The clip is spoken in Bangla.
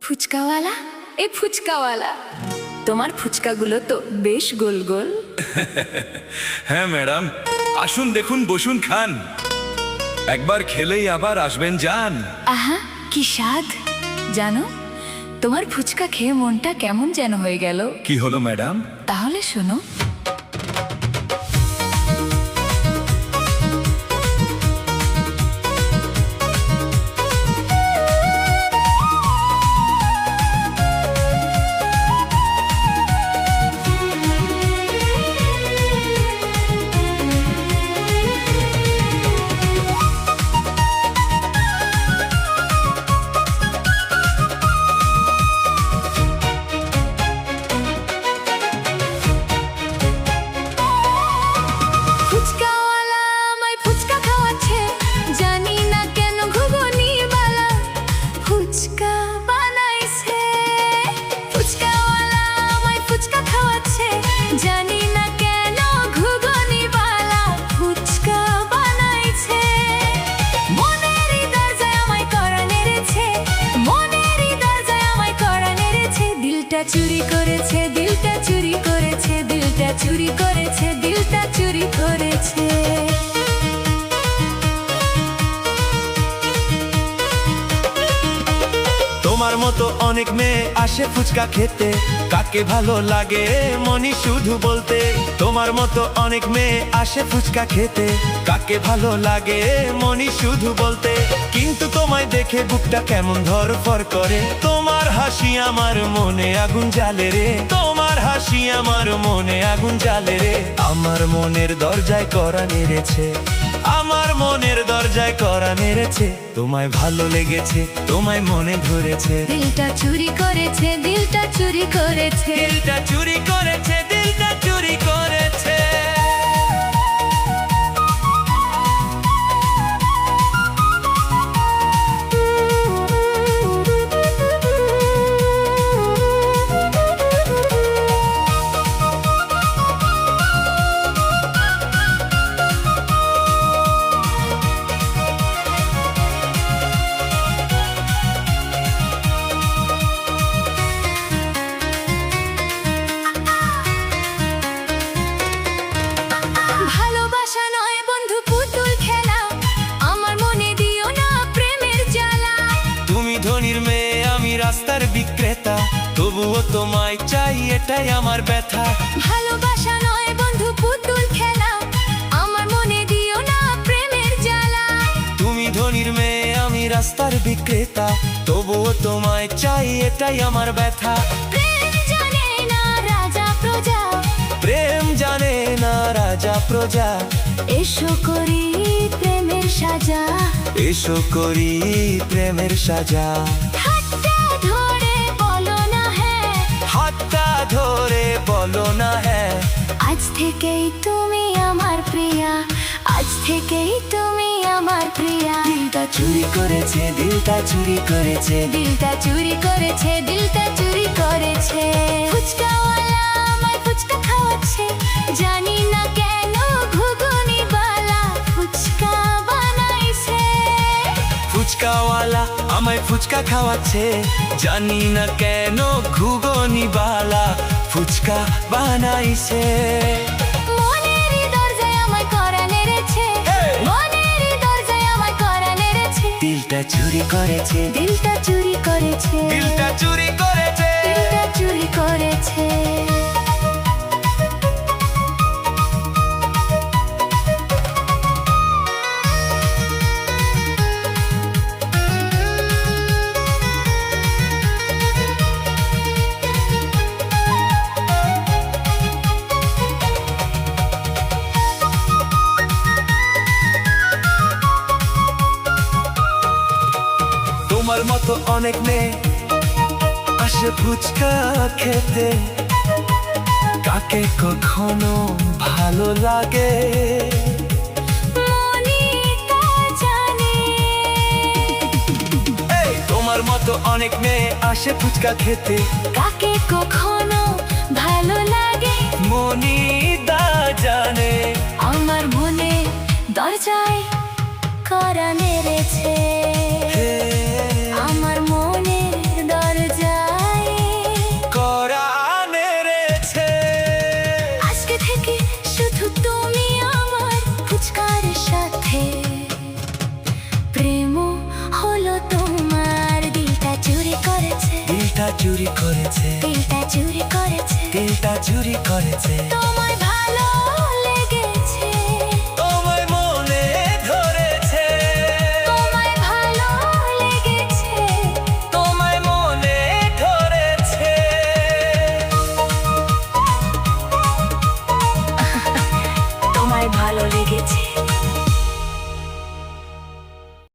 ফুচকাওয়ালা, এই ফুচকাওয়ালা, তোমার ফুচকাগুলো তো বেশ গোল গোল। হ্যাঁ ম্যাডাম, আসুন দেখুন, বসুন, খান। একবার খেলেই আবার আসবেন যান। আহা, কি স্বাদ! জানো, তোমার ফুচকা খেয়ে মনটা কেমন যেন হয়ে গেল। কি হলো ম্যাডাম? তাহলে শোনো। ফুচকাওয়ালা আমায় ফুচকা খাওয়াচ্ছে, জানি না কেন ঘুগনি বালা ফুচকা বানাইছে। ফুচকাওয়ালা আমায় ফুচকা খাওয়াচ্ছে, জানি না কেন ঘুগনি বালা ফুচকা বানাইছে। মনেরই দরজায় আমায় কড়া নেড়েছে, মনেরই দরজায় আমায় কড়া নেড়েছে। দিলটা চুরি করেছে, দিলটা চুরি করেছে, দিলটা চুরি করেছে, দিলটা চুরি করেছে। তোমার মতো অনেক মেয়ে আসে ফুচকা খেতে, কাকে ভালো লাগে মনি শুধু বলতে। তোমার মতো অনেক মেয়ে আসে ফুচকা খেতে, কাকে ভালো লাগে মনি শুধু বলতে। কিন্তু তোমায় দেখে বুকটা কেমন ধরফর করে, তোমার হাসি আমার মনে আগুন জ্বালে রে, তোমার হাসি আমার মনে আগুন জ্বালে রে। আমার মনের দরজায় কড়া নেড়েছে, আমার মনের দরজায় কড়া নেড়েছে। তোমায় ভালো লেগেছে, তোমায় মনে ধরেছে। দিলটা চুরি করেছে, দিলটা চুরি করেছে। দিলটা চুরি করেছে, দিলটা চুরি করেছে। ভালোবাসা নয় বন্ধু পুতুল খেলা, আমার মনে দিও না প্রেমের জ্বালা। তুমি ধনির মেয়ে, আমি রাস্তার বিক্রেতা, তবুও তোমায় চাই, এটাই আমার ব্যথা। ভালোবাসা নয় বন্ধু পুতুল খেলা, আমার মনে দিও না প্রেমের জ্বালা। তুমি ধনির মেয়ে, আমি রাস্তার বিক্রেতা, তবুও তোমায় চাই, এটাই আমার ব্যথা। প্রেম জানে না রাজা প্রজা, প্রেম জানে না রাজা প্রজা, এসো করি প্রেমের সাজা। এসো করি প্রেমের সাজা। হাতটা ধরে বলো না হ্যাঁ, হাতটা ধরে বলো না হ্যাঁ। আজ থেকেই তুমি আমার প্রিয়া, আজ থেকেই তুমি আমার প্রিয়া। দিলটা চুরি করেছে, দিলটা চুরি করেছে। দিলটা চুরি করেছে, দিলটা চুরি করেছে। ফুচকাওয়ালা আমায় ফুচকা খাওয়াচ্ছে, জানি না কেন ঘুগনি বালা ফুচকা বানাইছে। ফুচকাওয়ালা আমায় ফুচকা খাওয়াচ্ছে, জানি না কেন ঘুগনি বালা ফুচকা বানাইছে। মনেরই দরজায় আমায় কড়া নেড়েছে, মনেরই দরজায় আমায় কড়া নেড়েছে। দিলটা চুরি করেছে, দিলটা চুরি করেছে, দিলটা চুরি করেছে। দিলটা চুরি করেছে। তোমার মতো অনেক মেয়ে আসে ফুচকা খেতে, কাকে কখনো ভালো লাগে মনি তা জানে। তোমার মতো অনেক মেয়ে আসে ফুচকা খেতে, কাকে কখনো ভালো লাগে মনি দা জানে। আমার মনে দরজায় কড়া নেড়েছে, আমার মনের দরজা চুরি করেছে তিলটা চুরি করেছে তিলটা চুরি করেছে তোমার